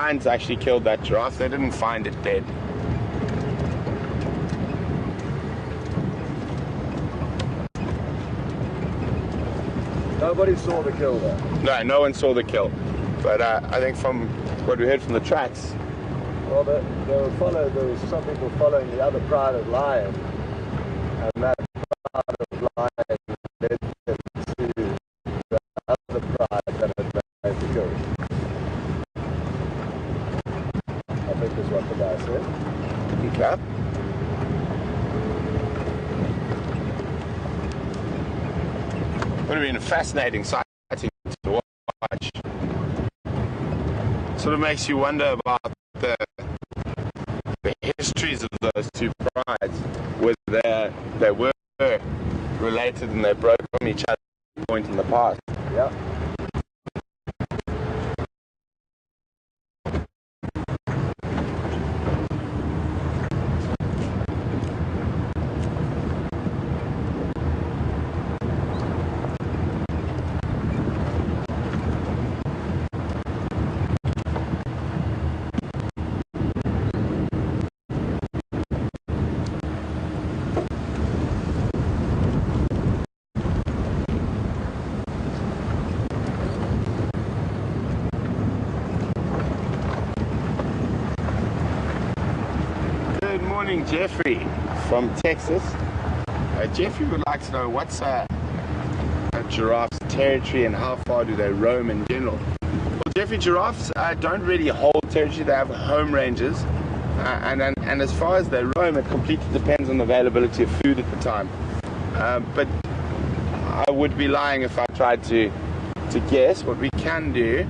lions actually killed that giraffe. They didn't find it dead. Nobody saw the kill though? No, no one saw the kill. But I think from what we heard from the tracks... Well, there was some people following the other pride of lion, and that pride of lion led them to the other pride that had made the kill. I think is what the guy said. Okay. Would have been a fascinating sighting to watch. Sort of makes you wonder about the histories of those two prides, whether they were related and they broke from each other at some point in the past. Yeah. Jeffrey from Texas. Jeffrey would like to know what's a giraffe's territory and how far do they roam in general. Well, Jeffrey, giraffes don't really hold territory. They have home ranges, and as far as they roam, it completely depends on the availability of food at the time. But I would be lying if I tried to guess. What we can do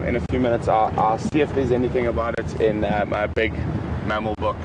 in a few minutes, I'll see if there's anything about it in my big mammal book.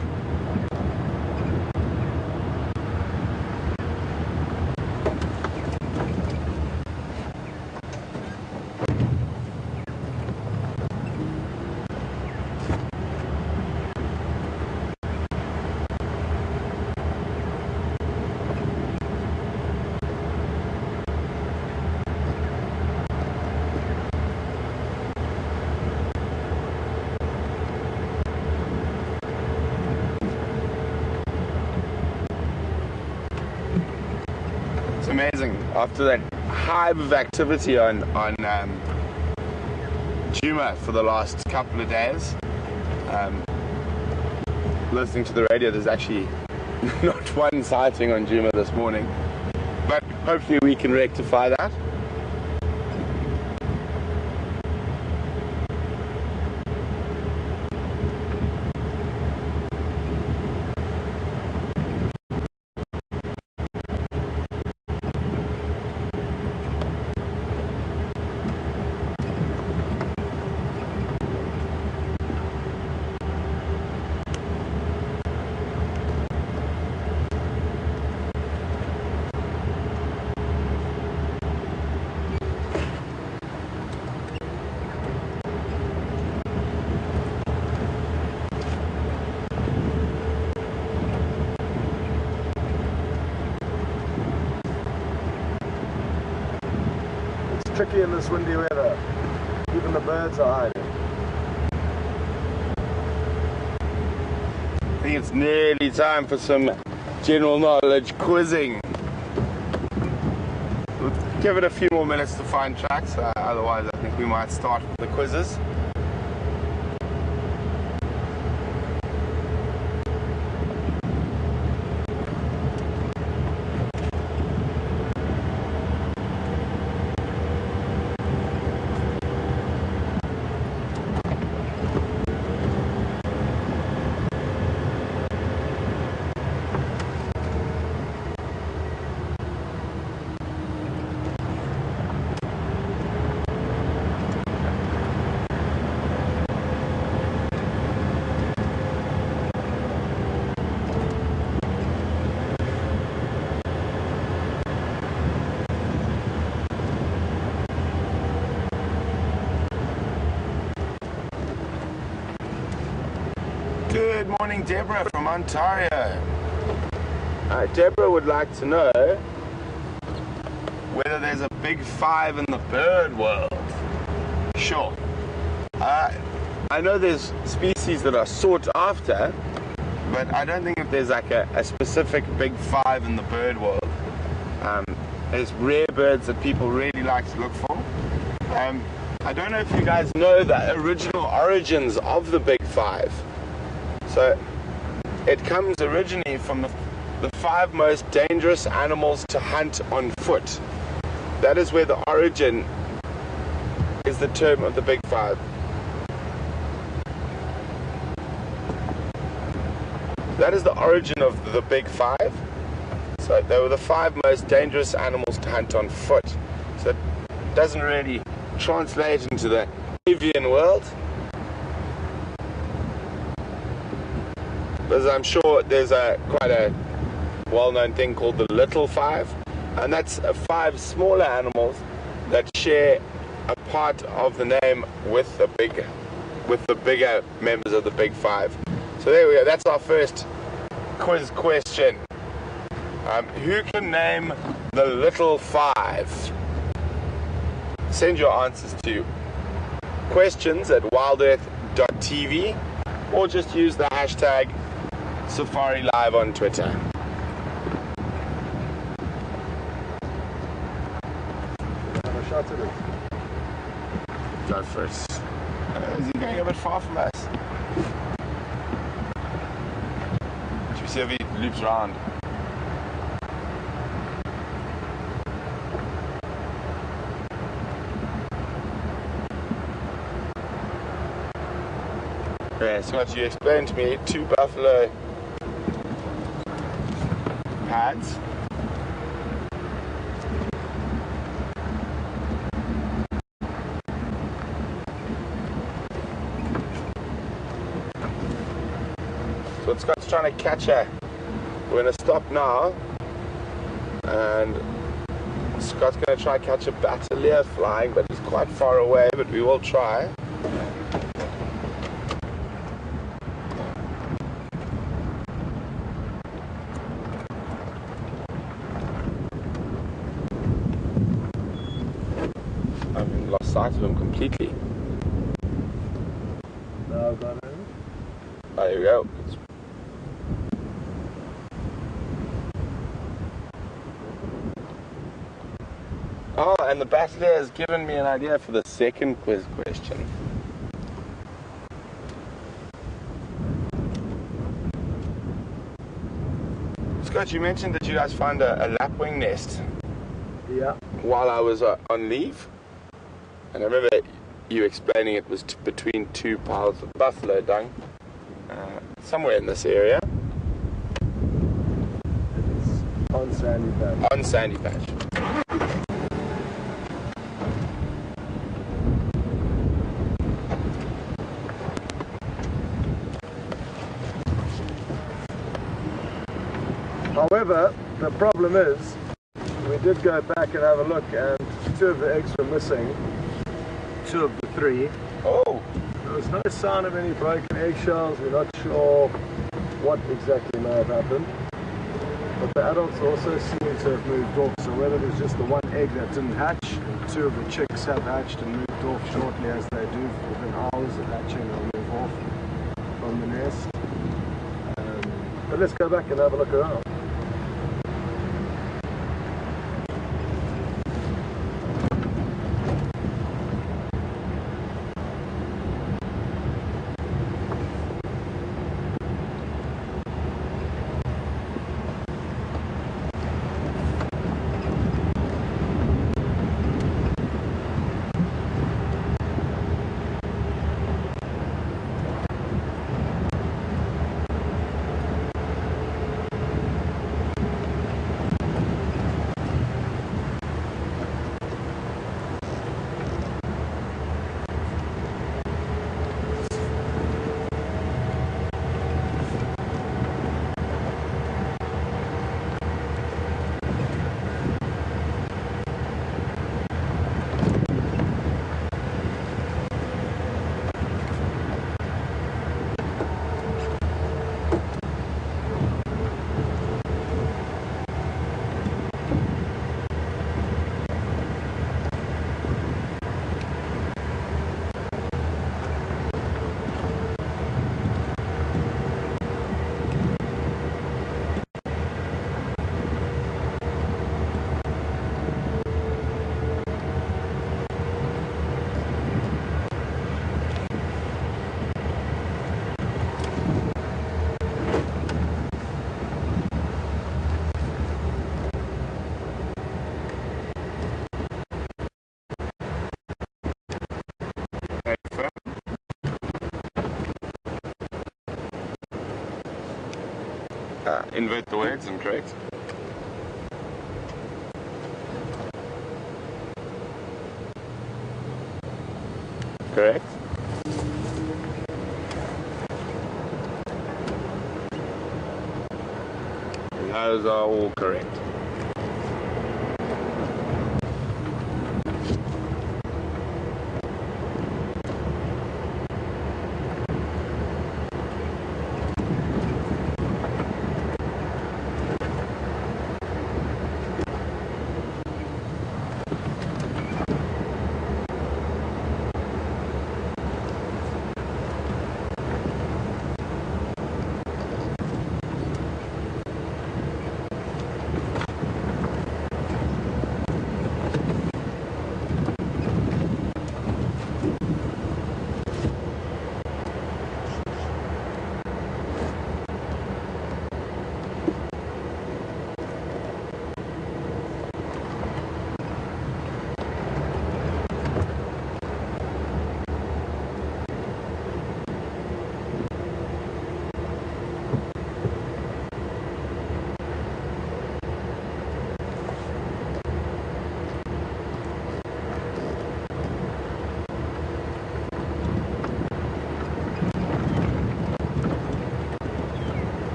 Amazing. After that hive of activity on Djuma for the last couple of days, listening to the radio, there's actually not one sighting on Djuma this morning, but hopefully we can rectify that. Tricky in this windy weather. Even the birds are hiding. I think it's nearly time for some general knowledge quizzing. We'll give it a few more minutes to find tracks, otherwise I think we might start with the quizzes. Good morning, Deborah from Ontario. Deborah would like to know whether there's a big five in the bird world. Sure. I know there's species that are sought after, but I don't think that there's like a specific big five in the bird world. There's rare birds that people really like to look for. I don't know if you guys know the original origins of the big five. So it comes originally from the 5 most dangerous animals to hunt on foot. That is where the origin is, the term of the big five. That is the origin of the big five. So they were the 5 most dangerous animals to hunt on foot. So it doesn't really translate into the avian world. But I'm sure there's quite a well-known thing called the little five, and that's 5 smaller animals that share a part of the name with the bigger members of the big five. So there we go. That's our first quiz question. Who can name the little five? Send your answers to questions@wildearth.tv or just use the hashtag Safari Live on Twitter. Have a shot at it. Go first. Is he going a bit far from us? Should we see if he loops around? Okay, so what you explained to me, 2 buffalo pads. So Scott's trying to catch her. We're going to stop now, and Scott's going to try to catch a batalier flying, but he's quite far away, but we will try. I've lost sight of him completely. Now I've got it. Oh, there we go. Oh, and the batalier has given me an idea for the second quiz question. Scott, you mentioned that you guys found a lapwing nest. Yeah. While I was on leave, and I remember you explaining it was between 2 piles of buffalo dung, somewhere in this area. It's on Sandy Patch. On Sandy Patch. However, the problem is, we did go back and have a look, and 2 of the eggs were missing. 2 of the 3. Oh! There was no sign of any broken eggshells. We're not sure what exactly may have happened. But the adults also seem to have moved off. So whether it was just the 1 egg that didn't hatch, 2 of the chicks have hatched and moved off shortly, as they do. Within hours of hatching, they'll move off from the nest. But let's go back and have a look around. Invert the words and correct. Correct. Those are all correct.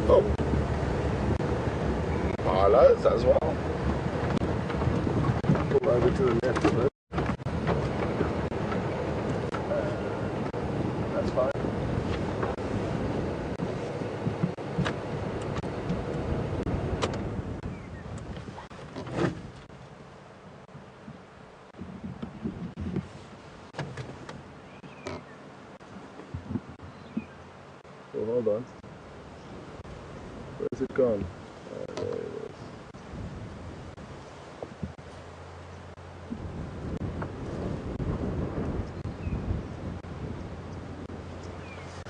Oh, Harlows as well. Pull over to the left of it. That's fine. Well, hold on. Where's it gone? There it is.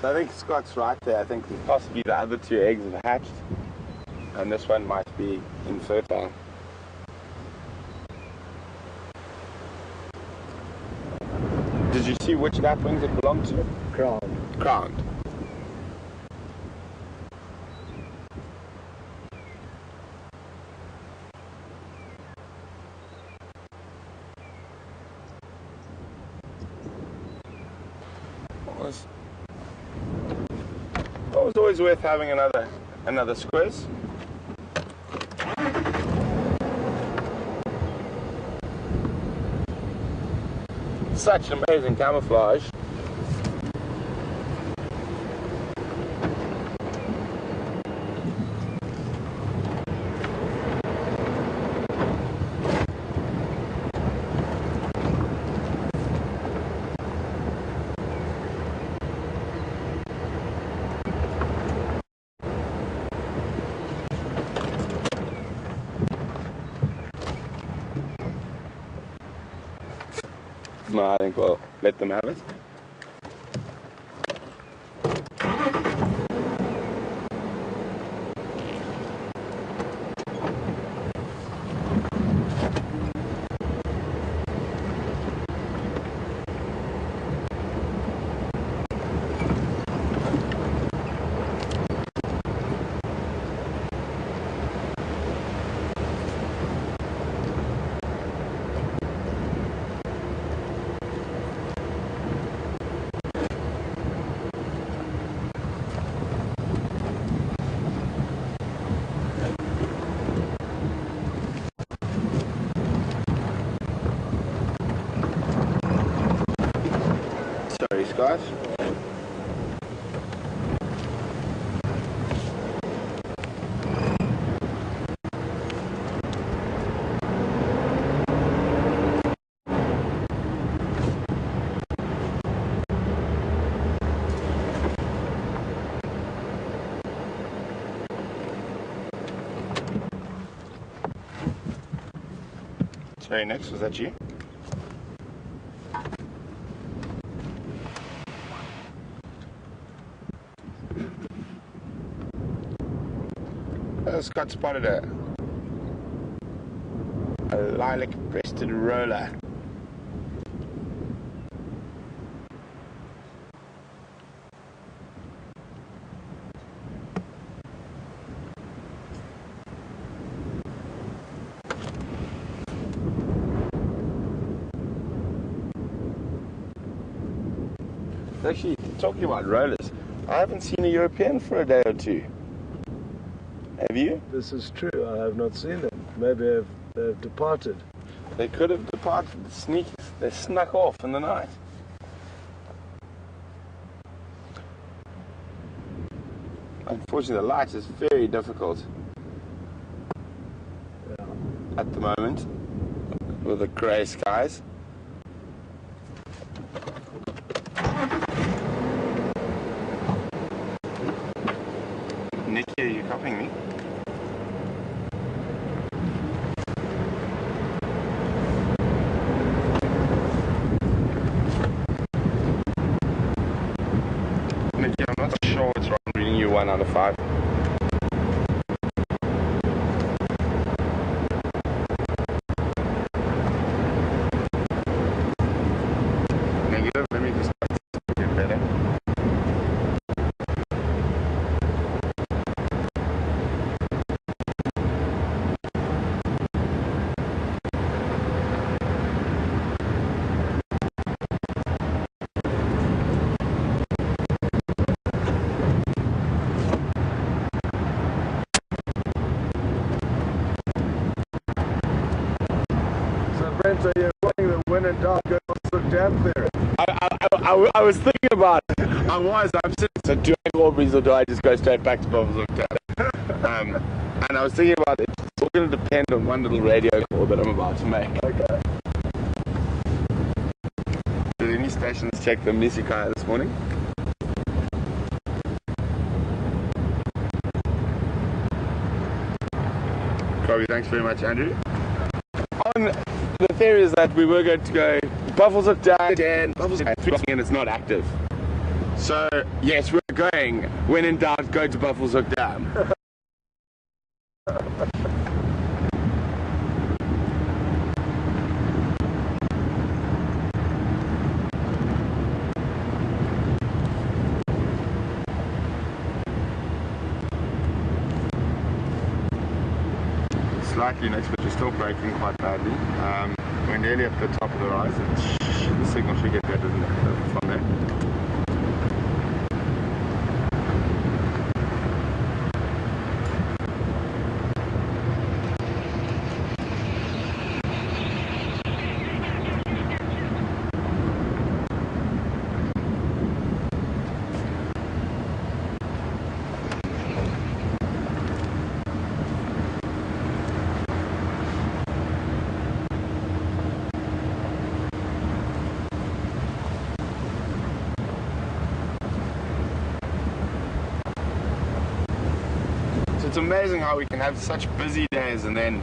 I think Scott's right there. I think possibly the other two eggs have hatched, and this one might be infertile. Did you see which lapwings it belonged to? Crowned. Crowned. It was always worth having another squiz. Such amazing camouflage. No, I think we'll let them have it. Sorry, Scott. Sorry, next, was that you? Scott spotted a lilac-breasted roller. Actually, talking about rollers, I haven't seen a European for a day or two. Have you? This is true. I have not seen them. Maybe they've departed. They could have departed. They snuck off in the night. Unfortunately, the light is very difficult at the moment with the grey skies. Nicky, are you copying me? Nicky, I'm not sure what's wrong reading you 1 out of 5. Negative, let me just get better. So you're wanting the win and dark go look down theory. I was thinking about it. I'm sitting, so do I go Aubrey's or do I just go straight back to Bob's Look Down? And I was thinking about it. It's all going to depend on one little radio call that I'm about to make. Okay. Did any stations check the Misikai this morning? Kobe, thanks very much, Andrew. On the theory is that we were going to go Buffalo's Look Down again, Buffalo's Look Down, and it's not active. So, yes, we're going. When in doubt, go to Buffalo's Look Down. Slightly next, but you're still braking quite badly. We're nearly at the top of the rise. The signal should get better from there. It's amazing how we can have such busy days and then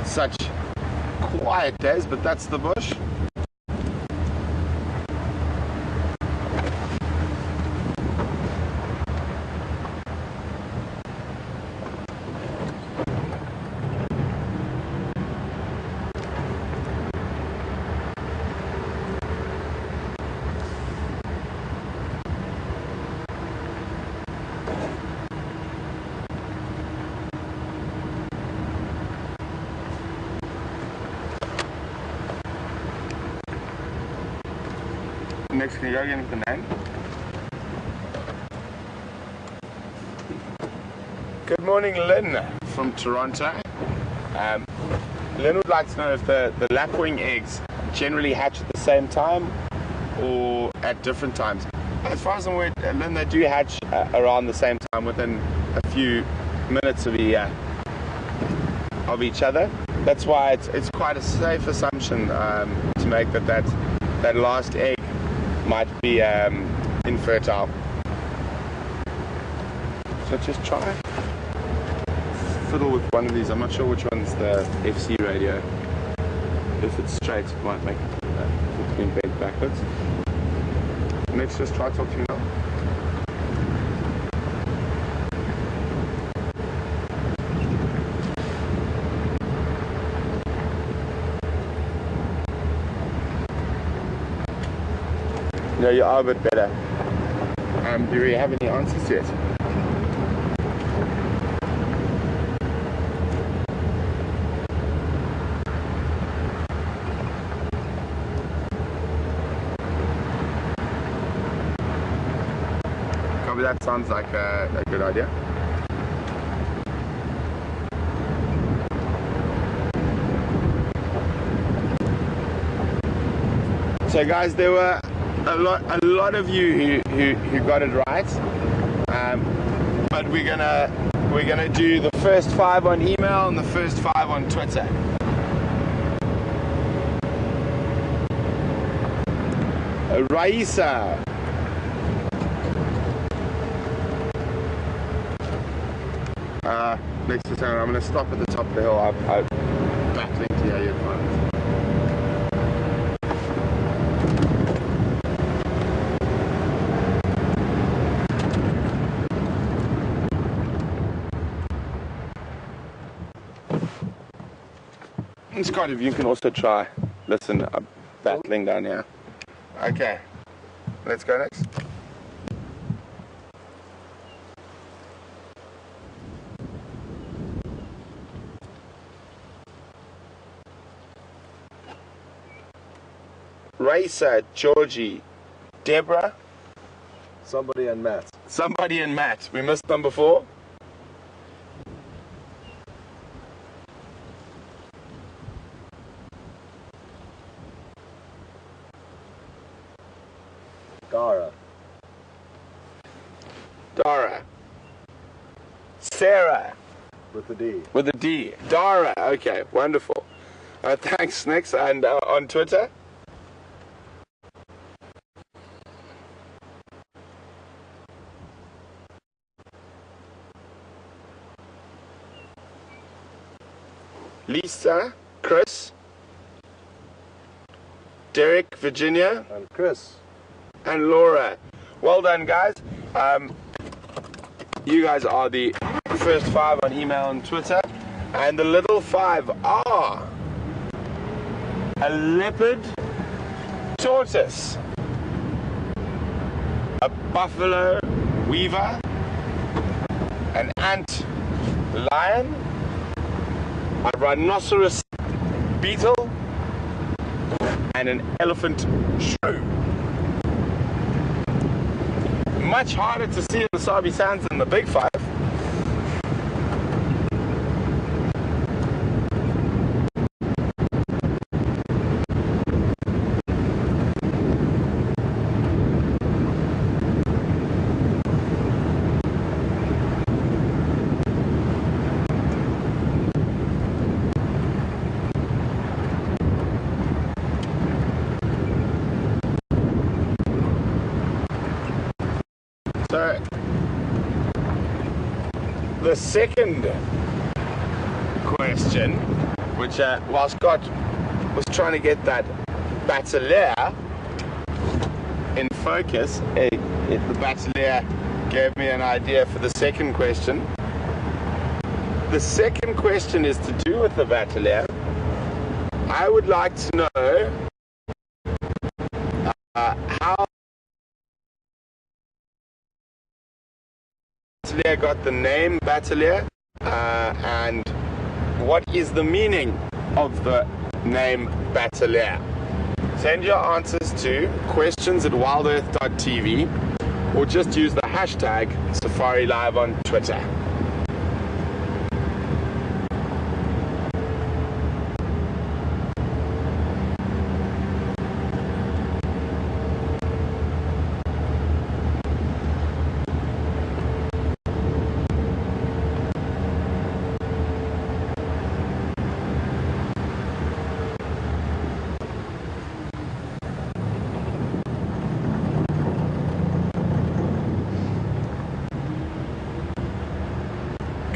such quiet days, but that's the bush. Next, can you go again with the name? Good morning, Lynn from Toronto. Lynn would like to know if the lapwing eggs generally hatch at the same time or at different times. As far as I'm aware, Lynn, they do hatch around the same time, within a few minutes of each other. That's why it's quite a safe assumption to make that last egg might be infertile. So just try fiddle with one of these. I'm not sure which one's the FC radio. If it's straight, it might make it if it's been bent backwards. Let's just try talking now. No, you are a bit better. Do we have any answers yet? Copy, that sounds like a good idea. So guys, there were a lot of you who got it right, but we're gonna do the first 5 on email and the first 5 on Twitter. Raisa. Next to town, I'm gonna stop at the top of the hill. I'm battling to hear your comments. Scott, if you can also try. Listen, I'm battling down here. Okay, let's go next. Raisa, Georgie, Deborah. Somebody and Matt. Somebody and Matt. We missed number 4. Dara. Dara. Sarah. With the D. With a D. Dara. Okay, wonderful. Thanks, Nix. And on Twitter? Lisa, Chris, Derek, Virginia, And Chris. and Laura. Well done, guys. You guys are the first 5 on email and Twitter, and the little 5 are a leopard tortoise, a buffalo weaver, an ant lion, a rhinoceros beetle, and an elephant shrew. Much harder to see in the Sabi Sands than the big 5. So, the second question, which while Scott was trying to get that bateleur in focus, the bateleur gave me an idea for the second question. The second question is to do with the bateleur. I would like to know how bateleur got the name bateleur, and what is the meaning of the name bateleur. Send your answers to questions@wildearth.tv or just use the hashtag Safari Live on Twitter.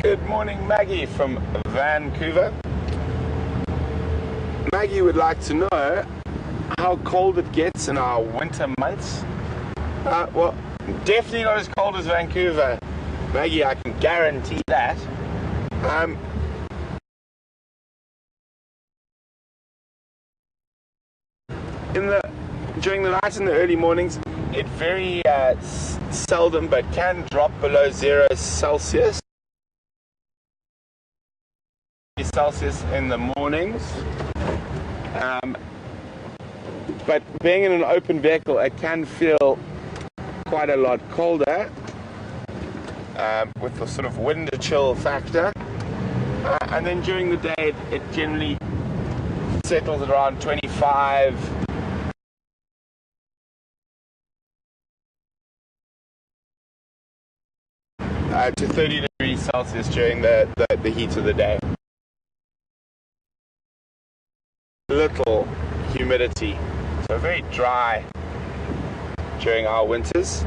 Good morning, Maggie from Vancouver. Maggie would like to know how cold it gets in our winter months. Well, definitely not as cold as Vancouver, Maggie, I can guarantee that. During the night and the early mornings, it very seldom, but can drop below 0 Celsius. Celsius in the mornings. But being in an open vehicle, it can feel quite a lot colder with the sort of wind chill factor. And then during the day, it generally settles at around 25 to 30 degrees Celsius during the heat of the day. Little humidity, so very dry during our winters.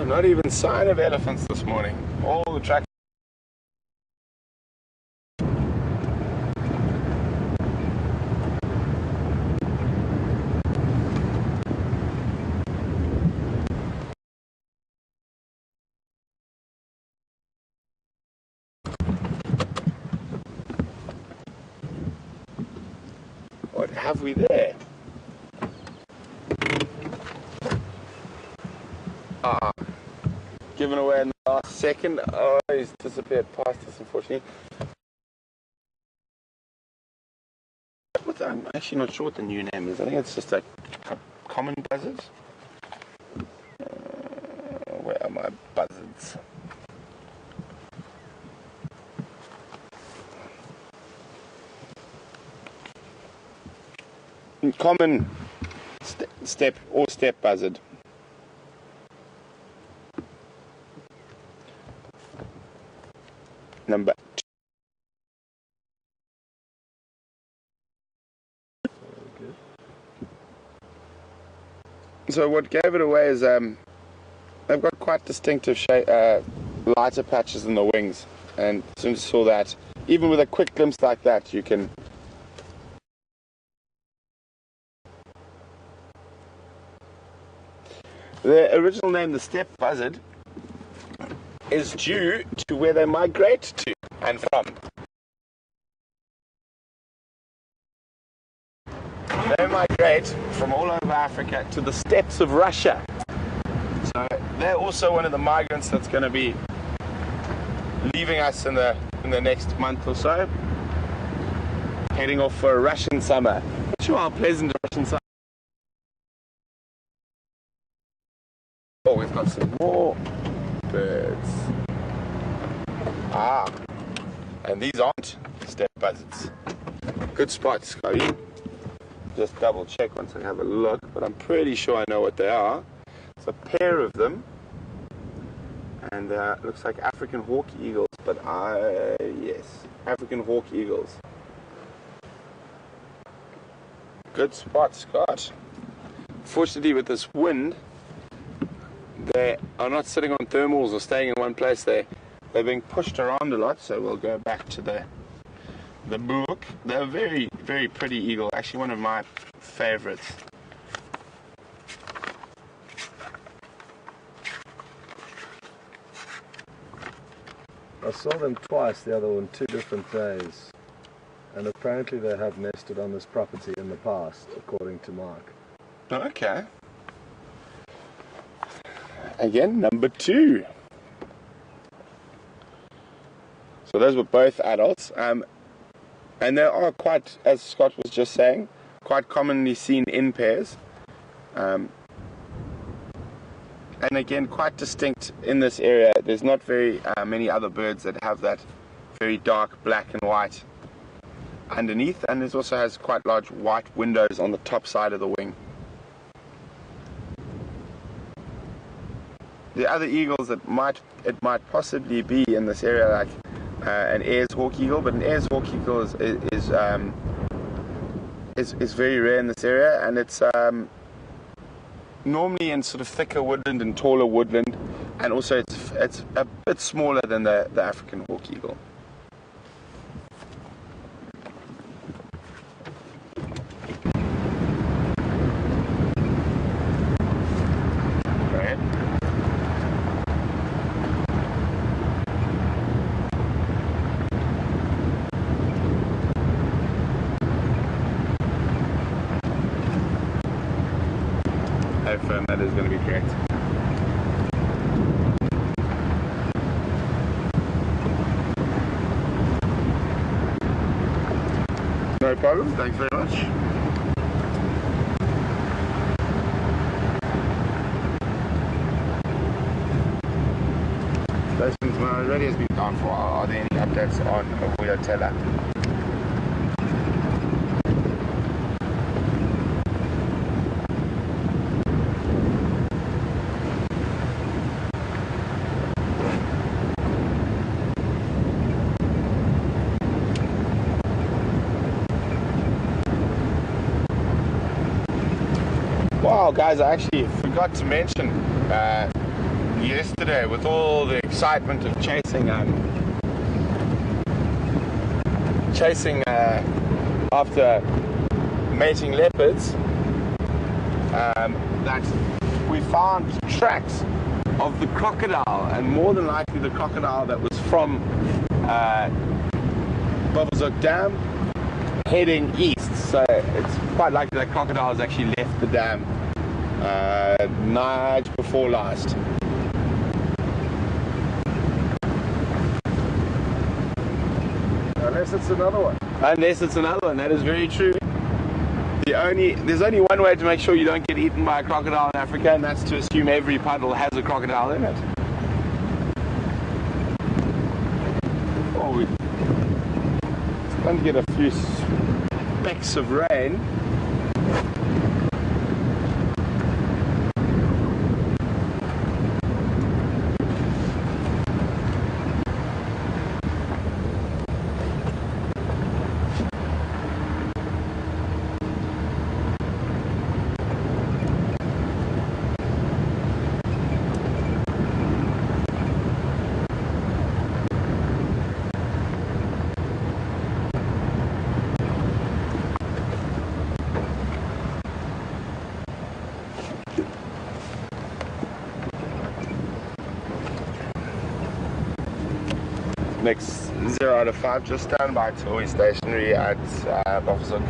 Not even sign of elephants this morning. All the tracks. What have we there? Given away in the last second. Oh, he's disappeared past us, unfortunately. I'm actually not sure what the new name is. I think it's just a common buzzard. Where are my buzzards? Common steppe buzzard. Number 2. So what gave it away is they've got quite distinctive shape, lighter patches in the wings, and as soon as you saw that, even with a quick glimpse like that, you can the original name, the steppe buzzard, is due to where they migrate to and from. They migrate from all over Africa to the steppes of Russia. So they're also one of the migrants that's going to be leaving us in the next month or so, heading off for a Russian summer. Not sure how pleasant a Russian summer. Oh, we've got some more birds. And these aren't steppe buzzards. Good spot, Scotty. Just double check once I have a look, but I'm pretty sure I know what they are. It's a pair of them, and it looks like African hawk eagles, but yes, African hawk eagles. Good spot, Scott. Fortunately, with this wind, they are not sitting on thermals or staying in one place. They're being pushed around a lot, so we'll go back to the book. They're a very, very pretty eagle. Actually, one of my favorites. I saw them twice, the other on 2 different days, and apparently they have nested on this property in the past, according to Mark. Okay. Again, number 2. So those were both adults, and they are quite, as Scott was just saying, quite commonly seen in pairs, and again quite distinct in this area. There's not very many other birds that have that very dark black and white underneath, and it also has quite large white windows on the top side of the wing. The other eagles that it might possibly be in this area, like an Ayers hawk eagle, but an Ayers hawk eagle is is very rare in this area, and it's normally in sort of thicker woodland and taller woodland, and also it's a bit smaller than the African hawk eagle. Go ahead. I affirm that is going to be correct. No problem, thanks very much. Stations, my radio has been down for a while. Are there any updates on WildEarthTV? Wow, guys, I actually forgot to mention yesterday, with all the excitement of chasing after mating leopards, that we found tracks of the crocodile, and more than likely the crocodile that was from Buffelshoek Dam heading east. So it's quite likely that crocodile has actually left the dam night before last. Unless it's another one. Unless it's another one, that is very true. There's only one way to make sure you don't get eaten by a crocodile in Africa, and that's to assume every puddle has a crocodile in it. Oh, we're starting to get a few specks of rain. Next 0 out of 5, just stand by till we're stationary at Buffelshoek.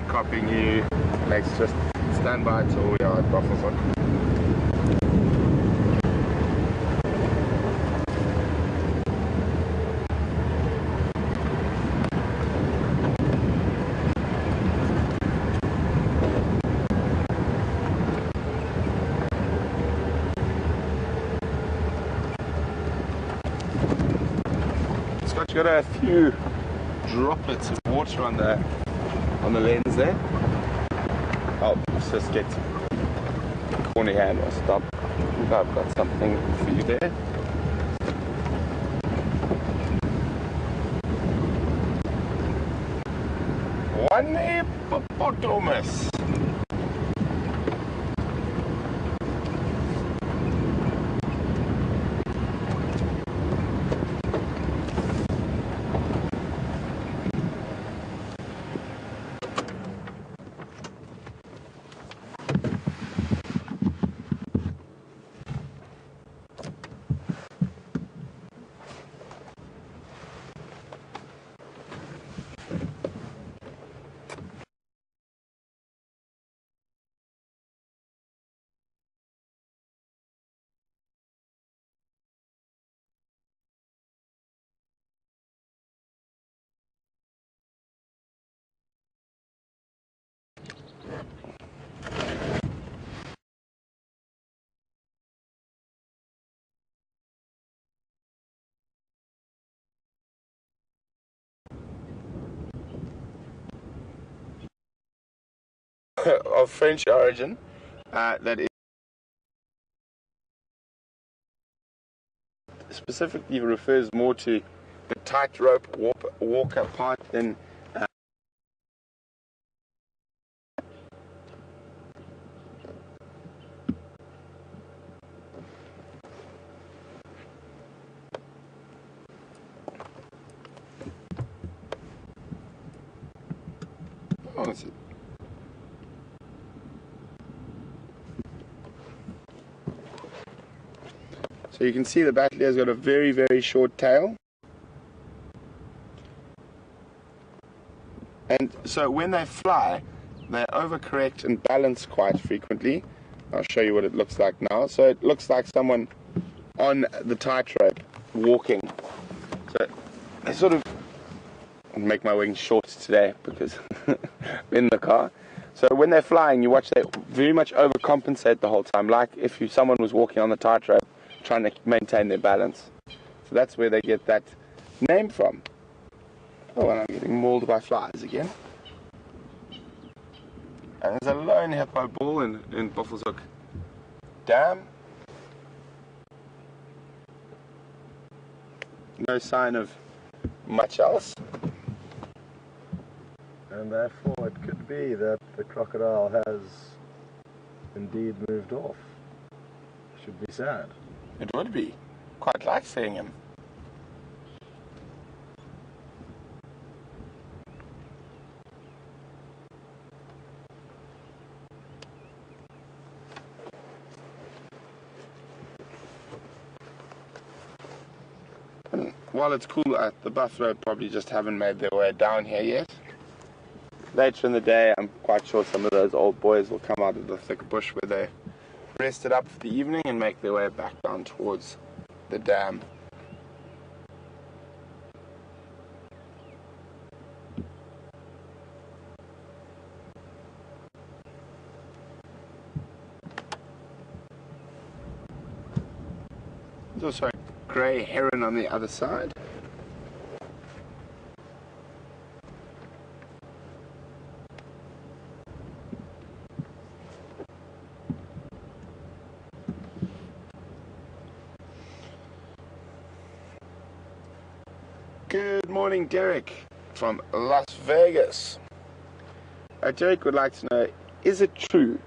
Copying you. Let's just stand by till we are at Buffelshoek. Scott, you got a few droplets of water on the lens there. Oh, let's just get the corner hand or stop. I think I've got something for you there. One hippopotamus. of French origin that is specifically refers more to the tightrope walker part than oh, is it? So you can see the bat has got a very, very short tail. And so when they fly, they overcorrect and balance quite frequently. I'll show you what it looks like now. So it looks like someone on the tightrope walking. So they sort of make my wings short today because I'm in the car. So when they're flying, you watch they very much overcompensate the whole time, like if someone was walking on the tightrope trying to maintain their balance. So that's where they get that name from. Oh, and I'm getting mauled by flies again. And there's a lone hippo ball in Buffelshoek Dam. No sign of much else. And therefore it could be that the crocodile has indeed moved off. Should be sad. It would be. Quite like seeing him. And while it's cool, the buffalo probably just haven't made their way down here yet. Later in the day, I'm quite sure some of those old boys will come out of the thick bush where they rested up for the evening and make their way back down towards the dam. There's also a grey heron on the other side. Good morning, Derek from Las Vegas. Derek would like to know, is it true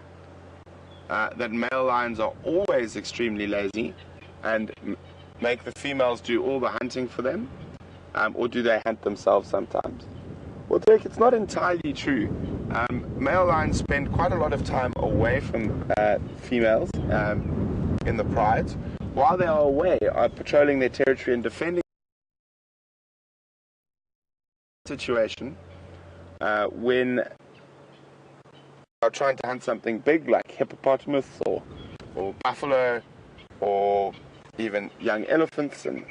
that male lions are always extremely lazy and make the females do all the hunting for them? Or do they hunt themselves sometimes? Well, Derek, it's not entirely true. Male lions spend quite a lot of time away from females in the prides. While they are away, are patrolling their territory and defending situation when they are trying to hunt something big like hippopotamus or buffalo or even young elephants, and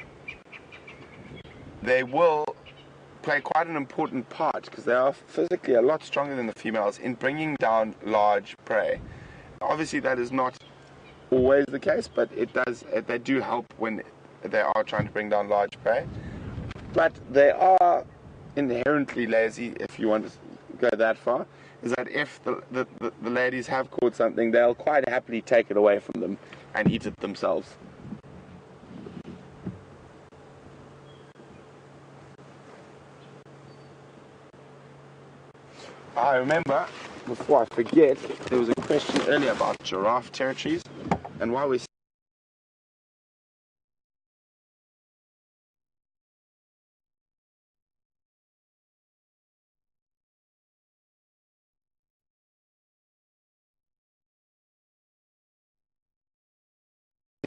they will play quite an important part because they are physically a lot stronger than the females in bringing down large prey. Obviously that is not always the case, but they do help when they are trying to bring down large prey. But they are inherently lazy, if you want to go that far, is that if the ladies have caught something, they'll quite happily take it away from them and eat it themselves. I remember, before I forget, there was a question earlier about giraffe territories, and while we're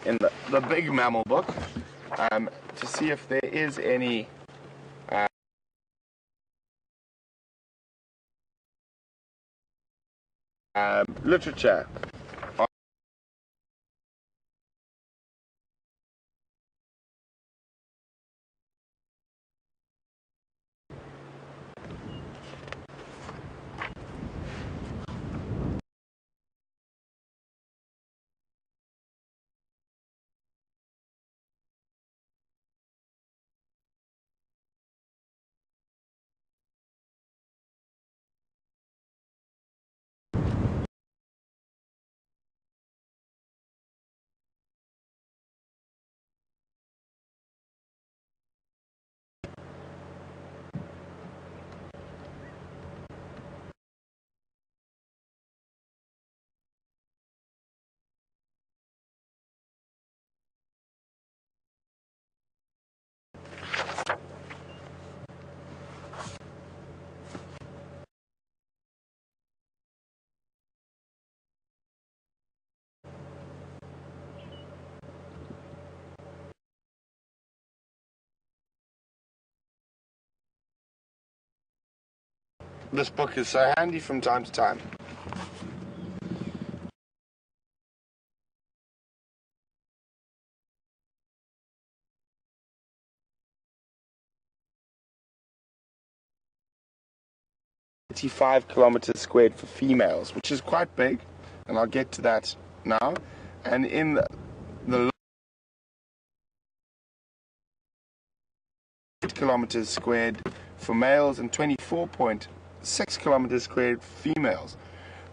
in the big mammal book to see if there is any literature on this book is so handy from time to time. .5 kilometers squared for females, which is quite big, and I'll get to that now. And in the kilometers squared for males and 24.6 kilometers squared for females.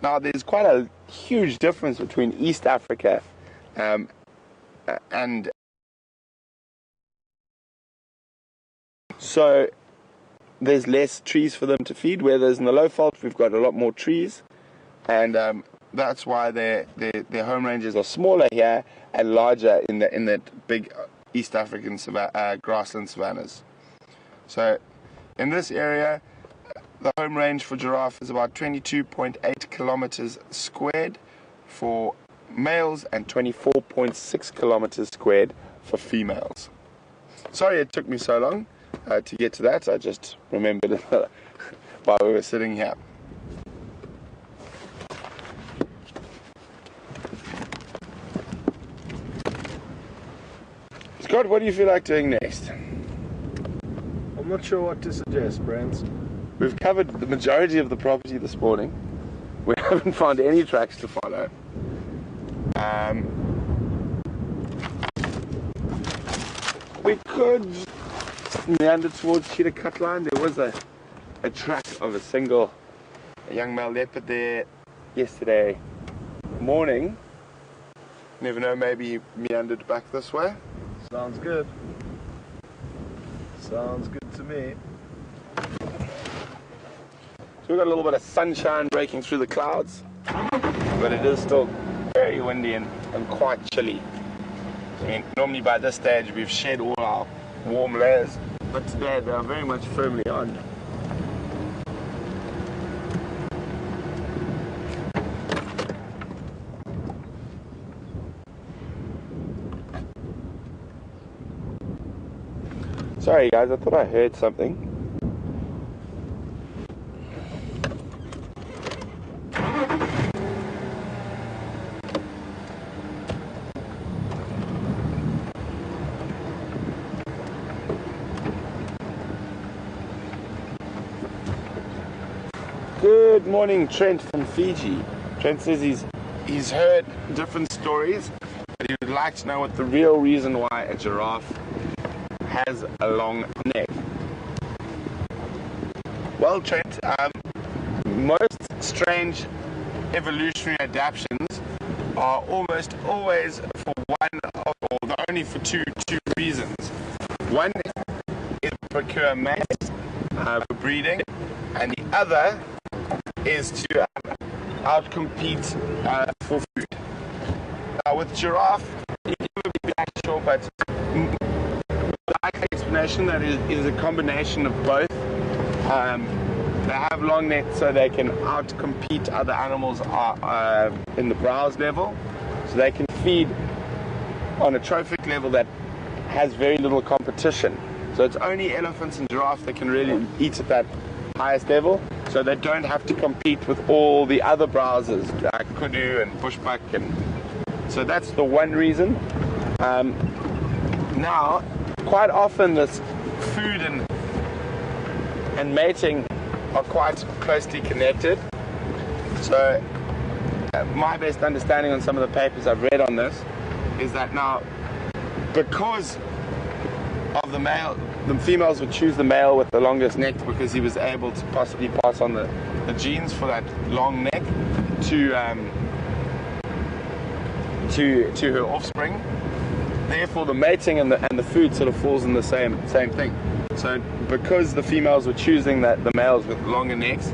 Now there's quite a huge difference between East Africa and so there's less trees for them to feed, whereas in the low fault we've got a lot more trees, and that's why their home ranges are smaller here and larger in that big East African grassland savannas. So in this area, the home range for giraffe is about 22.8 kilometers squared for males and 24.6 kilometers squared for females. Sorry it took me so long to get to that. I just remembered it while we were sitting here. Scott, what do you feel like doing next? I'm not sure what to suggest, Brent. We've covered the majority of the property this morning. We haven't found any tracks to follow. We could meander towards Cheetah Cut Line. There was a track of a young male leopard there yesterday morning. Never know, maybe he meandered back this way. Sounds good. Sounds good to me. So we've got a little bit of sunshine breaking through the clouds, but it is still very windy and quite chilly. I mean, normally by this stage we've shed all our warm layers, but today they are very much firmly on. Sorry guys, I thought I heard something. Good morning, Trent from Fiji. Trent says he's heard different stories, but he would like to know what the real reason why a giraffe has a long neck. Well, Trent, most strange evolutionary adaptations are almost always for only for two reasons. One is to procure mates for breeding, and the other is to outcompete for food. Now with giraffe, it would be actual, but my explanation that is a combination of both. They have long necks so they can outcompete other animals in the browse level, so they can feed on a trophic level that has very little competition. So it's only elephants and giraffes that can really eat at that highest level, so they don't have to compete with all the other browsers like kudu and bushbuck, and so that's the one reason. Now, quite often this food and mating are quite closely connected. So my best understanding on some of the papers I've read on this is that now, because of the females would choose the male with the longest neck because he was able to possibly pass on the genes for that long neck to her offspring. Therefore, the mating and the food sort of falls in the same thing. So, because the females were choosing the males with longer necks,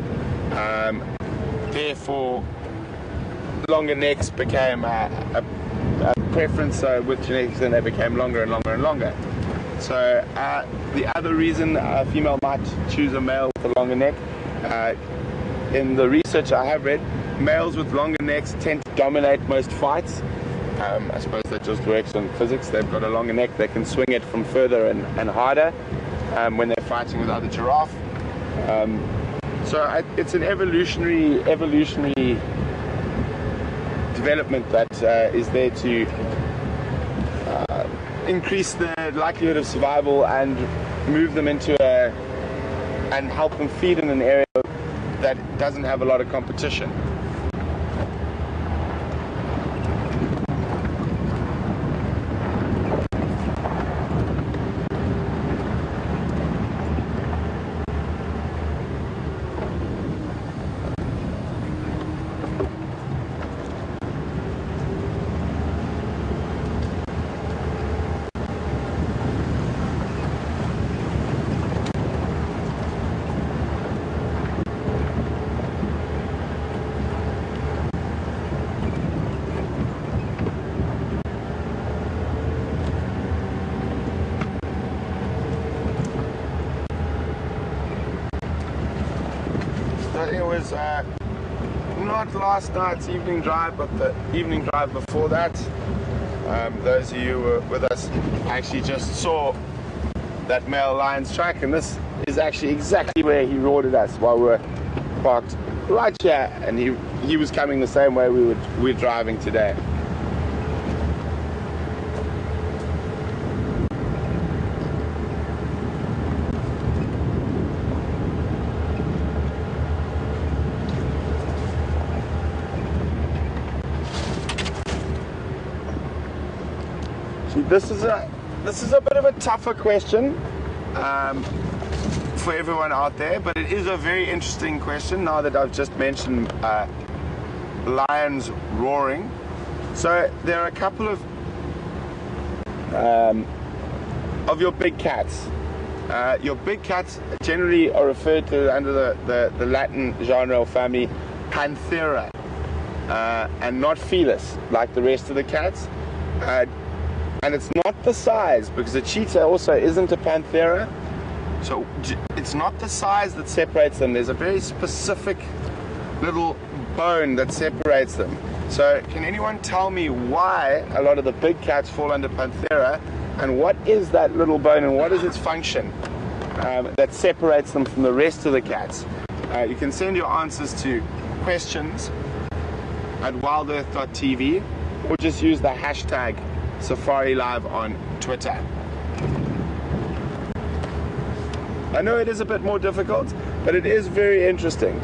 therefore longer necks became a preference with genetics, and they became longer and longer and longer. So the other reason a female might choose a male with a longer neck, in the research I have read, males with longer necks tend to dominate most fights. I suppose that just works on physics. They've got a longer neck, they can swing it from further and harder when they're fighting with other giraffe. So So it's an evolutionary development that is there to increase the likelihood of survival and move them into and help them feed in an area that doesn't have a lot of competition. It was not last night's evening drive, but the evening drive before that. Those of you who were with us actually just saw that male lion's track, and this is actually exactly where he roared at us while we were parked right here, and he was coming the same way we're driving today. This is a bit of a tougher question for everyone out there, but it is a very interesting question now that I've just mentioned lions roaring. So there are a couple of your big cats. Your big cats generally are referred to under the Latin genre or family Panthera, and not Felis like the rest of the cats. And it's not the size, because a cheetah also isn't a Panthera. So it's not the size that separates them. There's a very specific little bone that separates them. So can anyone tell me why a lot of the big cats fall under Panthera, and what is that little bone and what is its function that separates them from the rest of the cats? You can send your answers to questions at WildEarthTV, or just use the hashtag Safari Live on Twitter. I know it is a bit more difficult, but it is very interesting.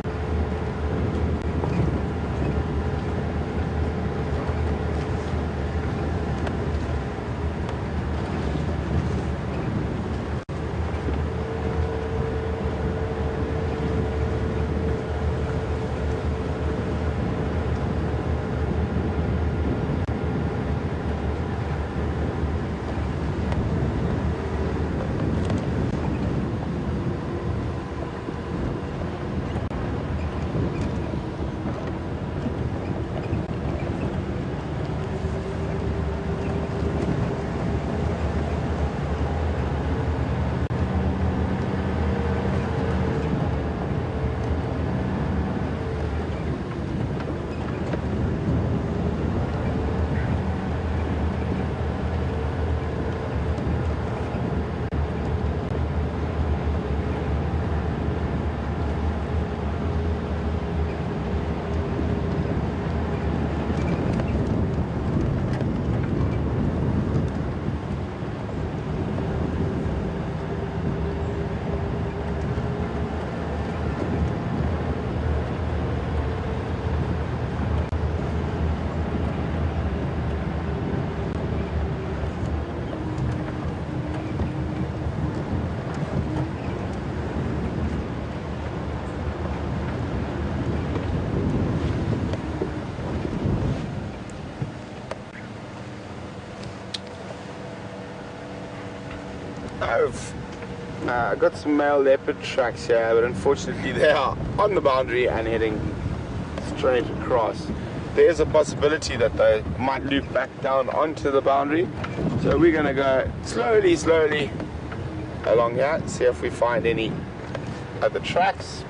I've got some male leopard tracks here, but unfortunately they are on the boundary and heading straight across. There is a possibility that they might loop back down onto the boundary, so we're going to go slowly along here, see if we find any other tracks.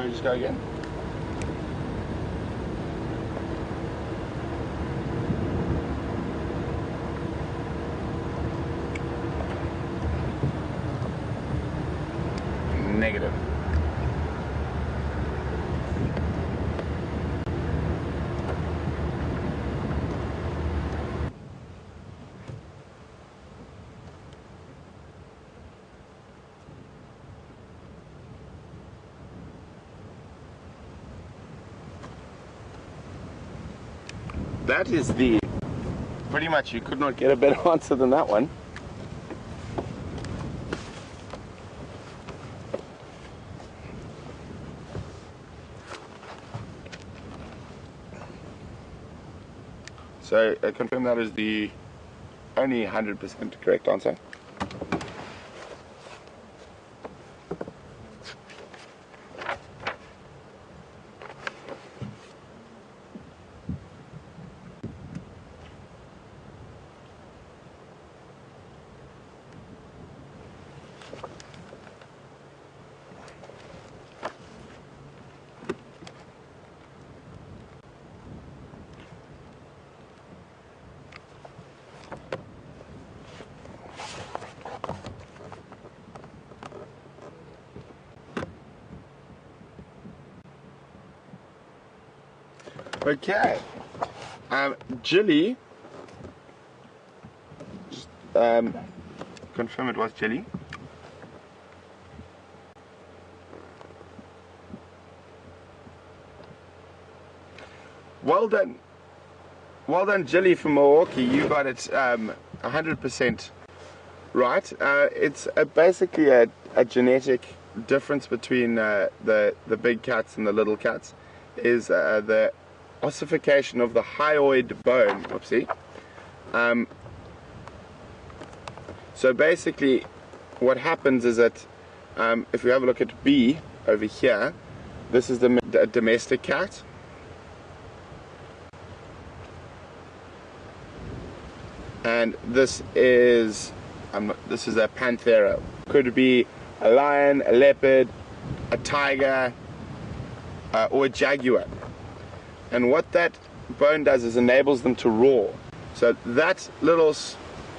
we just go again? Negative. That is the, pretty much you could not get a better answer than that one. So I confirm that is the only 100% correct answer. Okay, Jilly, just confirm it was Jilly. Well done, Jilly from Milwaukee. You got it 100% right. It's basically a genetic difference between the big cats and the little cats. Is the ossification of the hyoid bone. Oopsie. So basically what happens is that if we have a look at B over here, this is the domestic cat, and this is a panthera. Could be a lion, a leopard, a tiger, or a jaguar. And what that bone does is enables them to roar. So that little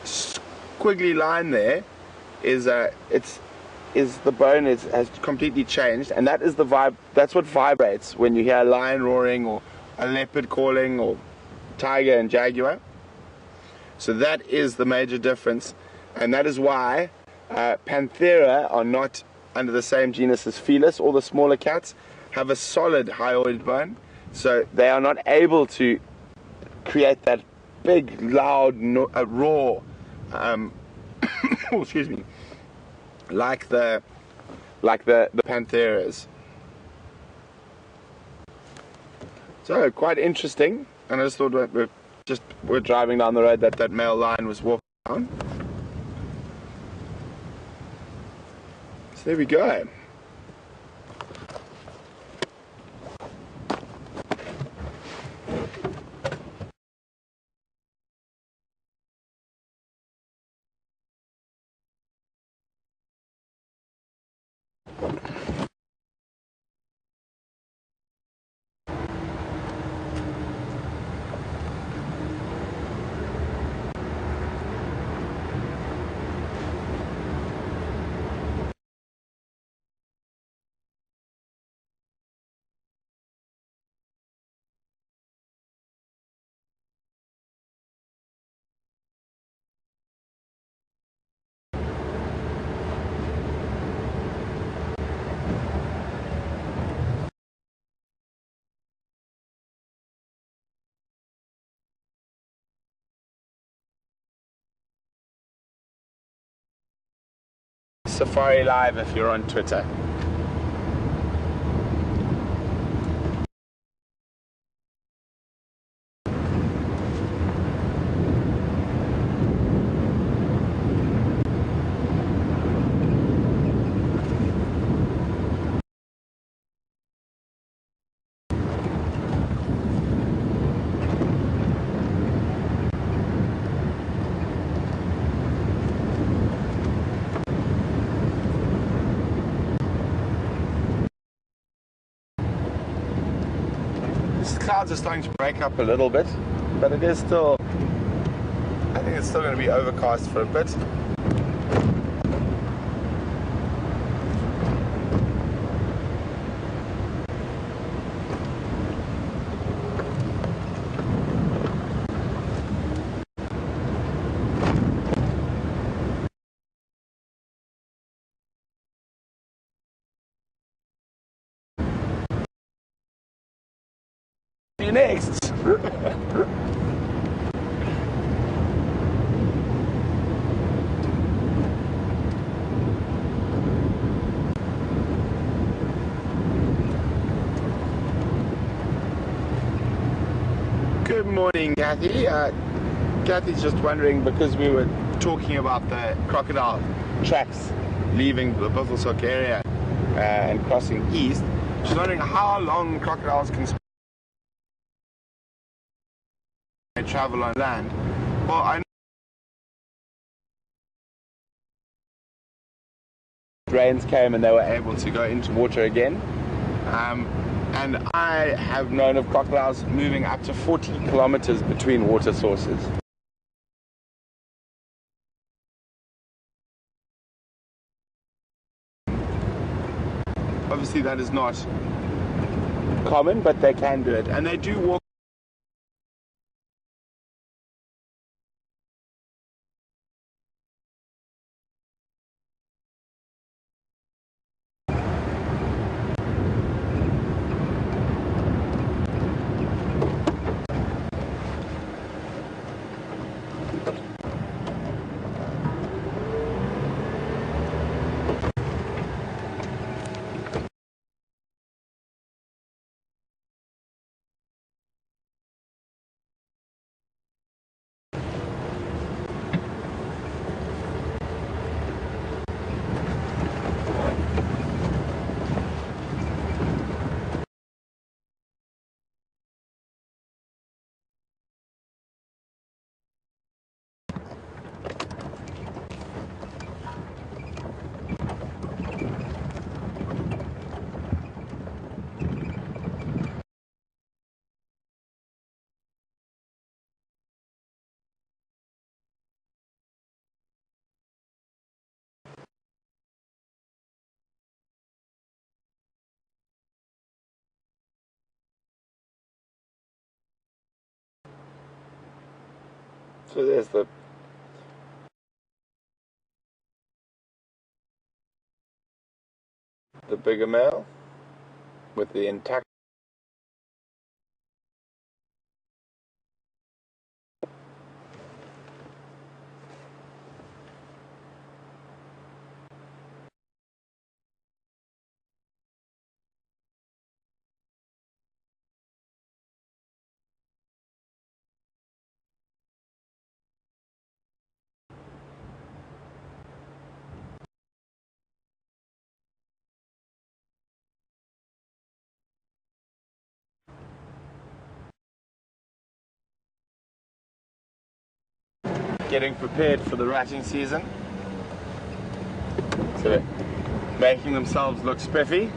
squiggly line there is the bone has completely changed, and that is that's what vibrates when you hear a lion roaring or a leopard calling or tiger and jaguar. So that is the major difference, and that is why Panthera are not under the same genus as Felis. All the smaller cats have a solid hyoid bone, so they are not able to create that big, loud roar. Oh, excuse me, like the Pantheras. So quite interesting, and I just thought we're driving down the road that male lion was walking down. So there we go. Safari Live if you're on Twitter. clouds are starting to break up a little bit, but it is still, I think it's still going to be overcast for a bit. See you next. Good morning, Kathy. Kathy's just wondering, because we were talking about the crocodile tracks leaving the Buffelshoek area and crossing east. She's wondering how long crocodiles can travel on land. Well, I know rains came and they were able to go into water again. And I have known of crocodiles moving up to 40 kilometers between water sources. Obviously that is not common, but they can do it. And they do walk. So there's the bigger male with the intact. Getting prepared for the ratting season. So they're making themselves look spiffy.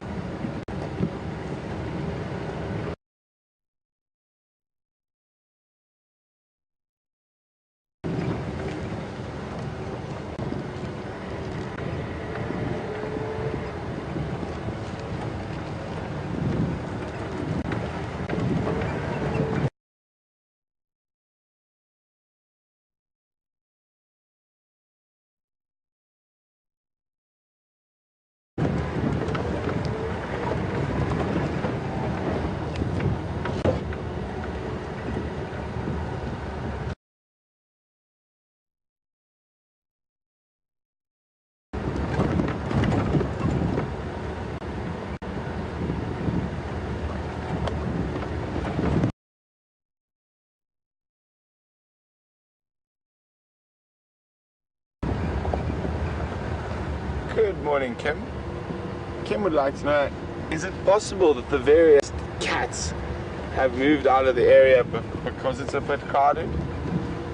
Good morning, Kim. Kim would like to know, is it possible that the various cats have moved out of the area because it's a bit crowded?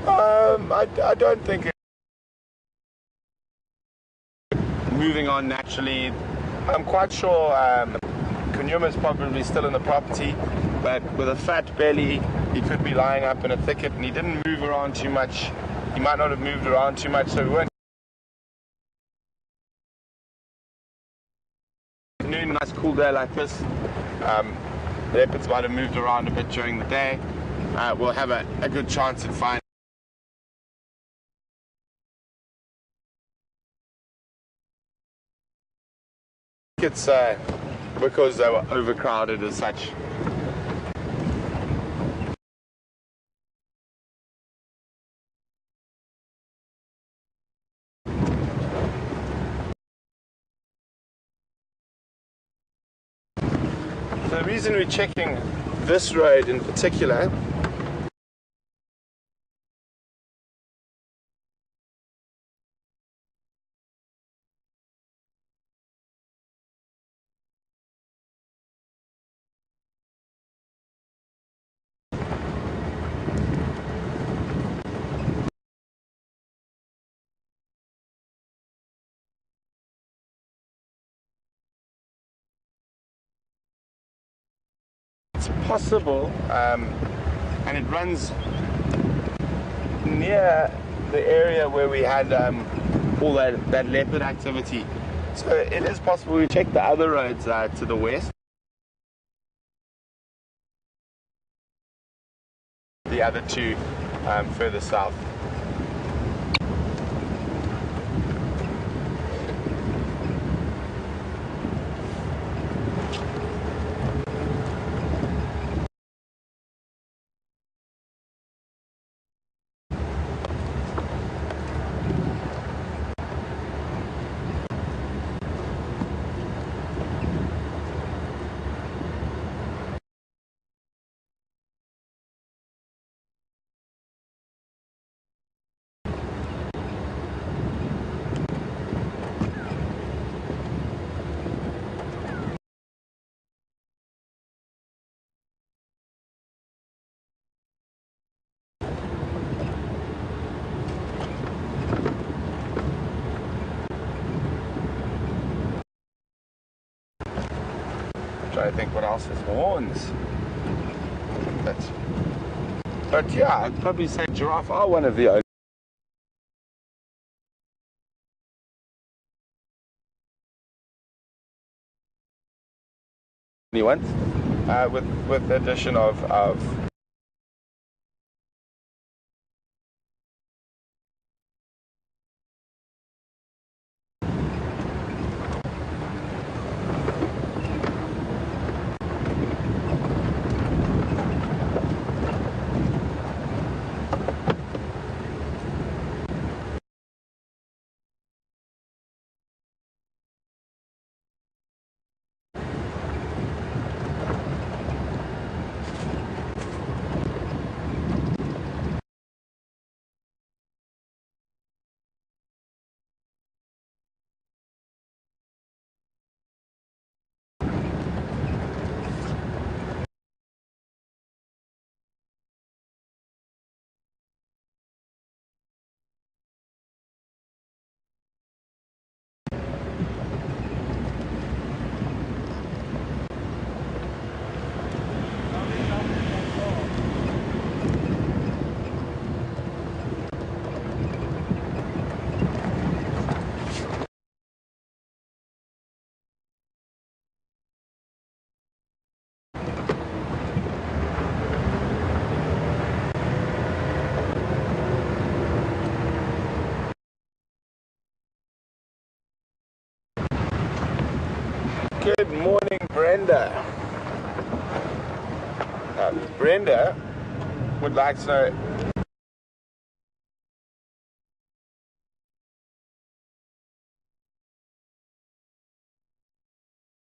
I don't think it's moving on naturally. I'm quite sure Djuma is probably still in the property, but with a fat belly, he could be lying up in a thicket, and he didn't move around too much. He might not have moved around too much, so we weren't. Nice cool day like this. Leopards might have moved around a bit during the day. We'll have a good chance at finding. It's because they were overcrowded as such. So the reason we're checking this road in particular possible, and it runs near the area where we had all that leopard activity. So it is possible. We check the other roads to the west, the other two further south. Trying to think what else has horns. But yeah, I'd probably say giraffe are one of the only ones, with the addition of Good morning, Brenda. Brenda would like to know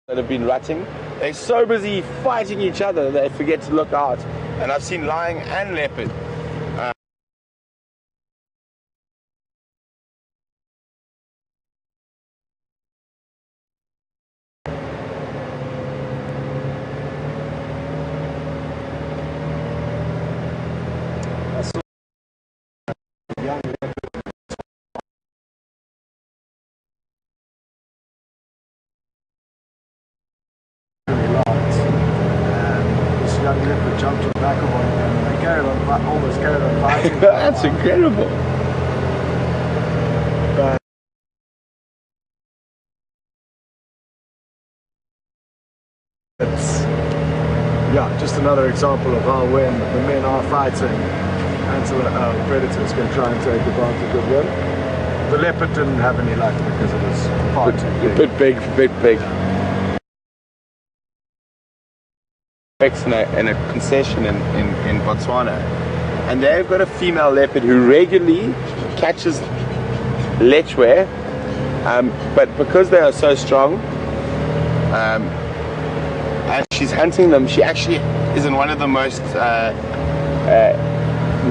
that have been rutting. They're so busy fighting each other they forget to look out. And I've seen lion and leopard. Young That's incredible. It's, yeah, just another example of how when the men are fighting, predators can try and take advantage of them. The leopard didn't have any luck because it was far too big. Bit big. In a concession in Botswana, and they've got a female leopard who regularly catches lechwe, but because they are so strong, and she's hunting them, she actually is in one of the most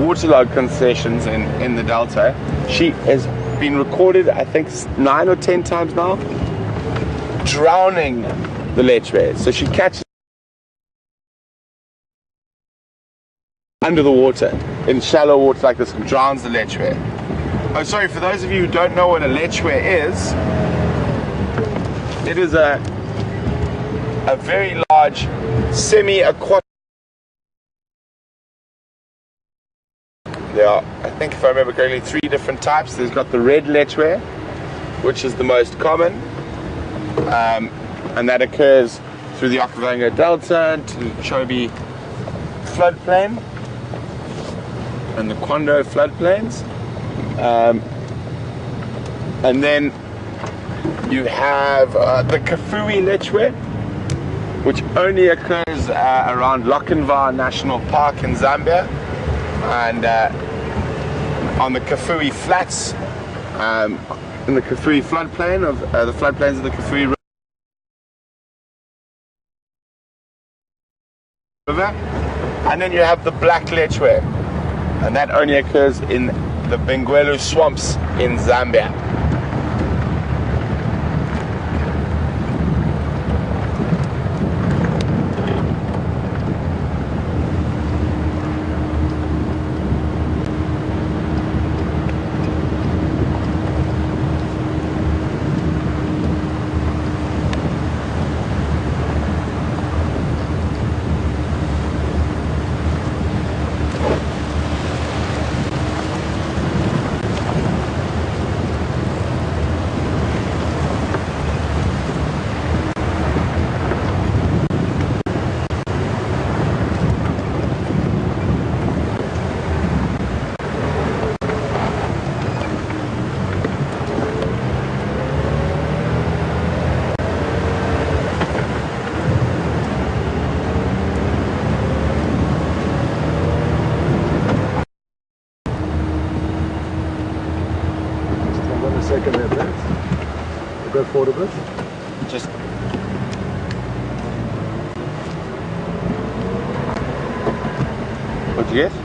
waterlogged concessions in the Delta. She has been recorded, I think, 9 or 10 times now, drowning the lechwe. So she catches under the water, in shallow water like this, and drowns the lechwe. Oh, sorry, for those of you who don't know what a lechwe is, it is a very large semi-aquatic. There are, I think if I remember correctly, 3 different types. There's got the red lechwe, which is the most common, and that occurs through the Okavango Delta to the Chobe floodplain and the Kwando floodplains, and then you have the Kafue lechwe, which only occurs around Lochinvar National Park in Zambia, and on the Kafue flats, in the Kafue floodplain of the floodplains of the Kafue River, and then you have the black lechwe, and that only occurs in the Benguelu swamps in Zambia. Second there, please. We'll go forward a bit. Just what'd you get? The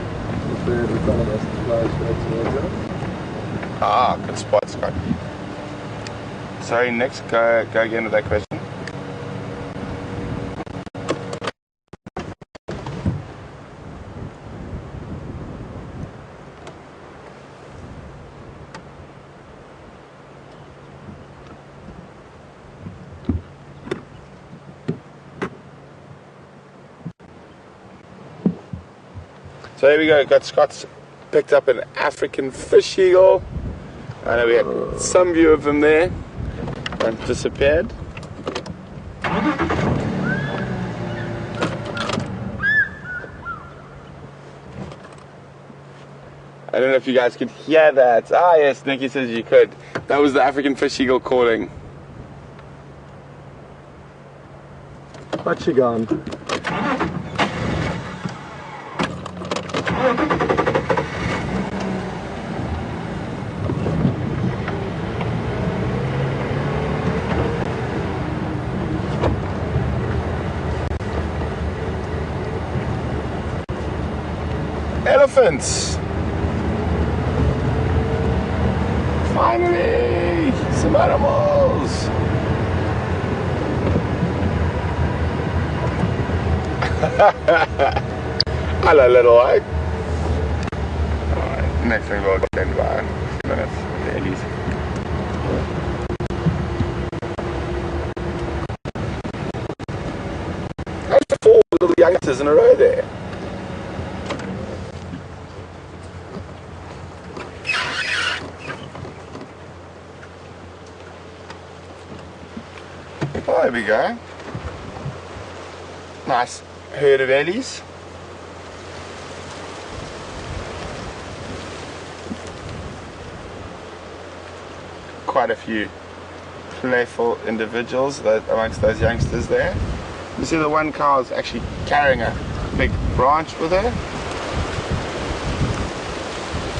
bird in front of us flies straight towards us. Ah, good spot, Scott. Sorry, next, go again with that question. So there we go, got Scott's picked up an African fish eagle. I know we had some view of him there and disappeared. I don't know if you guys could hear that. Ah yes, Nikki says you could. That was the African fish eagle calling. What's she gone? Elephants! Finally! Some animals! Hello, little egg. Alright, next thing we'll go in about 50 minutes. Dailies. There's 4 little youngsters in a row there. Well, there we go. Nice herd of ellies. Quite a few playful individuals amongst those youngsters there. You see the one cow is actually carrying a big branch with her.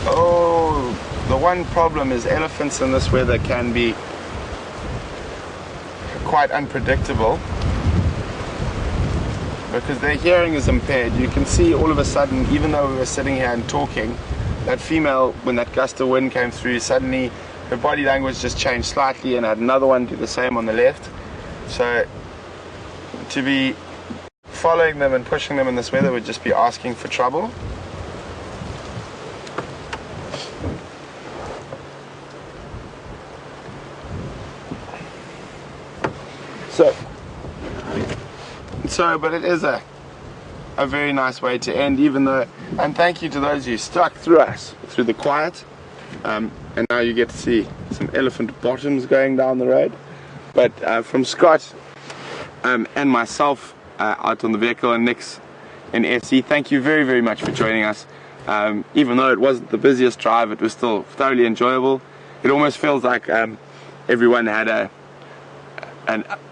Oh, the one problem is elephants in this weather can be quite unpredictable because their hearing is impaired. You can see all of a sudden, even though we were sitting here and talking, that female, when that gust of wind came through, suddenly her body language just changed slightly and had another one do the same on the left. So to be following them and pushing them in this weather would just be asking for trouble. But it is a very nice way to end, even though, and thank you to those who stuck through us, through the quiet, and now you get to see some elephant bottoms going down the road. But from Scott and myself out on the vehicle, and Nick's in SC, thank you very, very much for joining us. Even though it wasn't the busiest drive, it was still thoroughly enjoyable. It almost feels like everyone had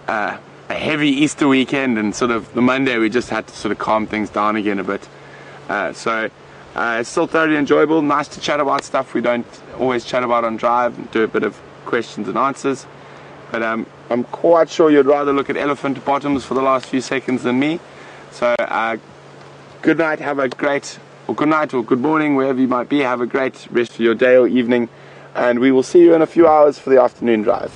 a heavy Easter weekend, and sort of the Monday we just had to sort of calm things down again a bit. It's still thoroughly enjoyable. Nice to chat about stuff we don't always chat about on drive, and do a bit of questions and answers. But I'm quite sure you'd rather look at elephant bottoms for the last few seconds than me. So good night, have a great, or good night or good morning, wherever you might be. Have a great rest of your day or evening, and we will see you in a few hours for the afternoon drive.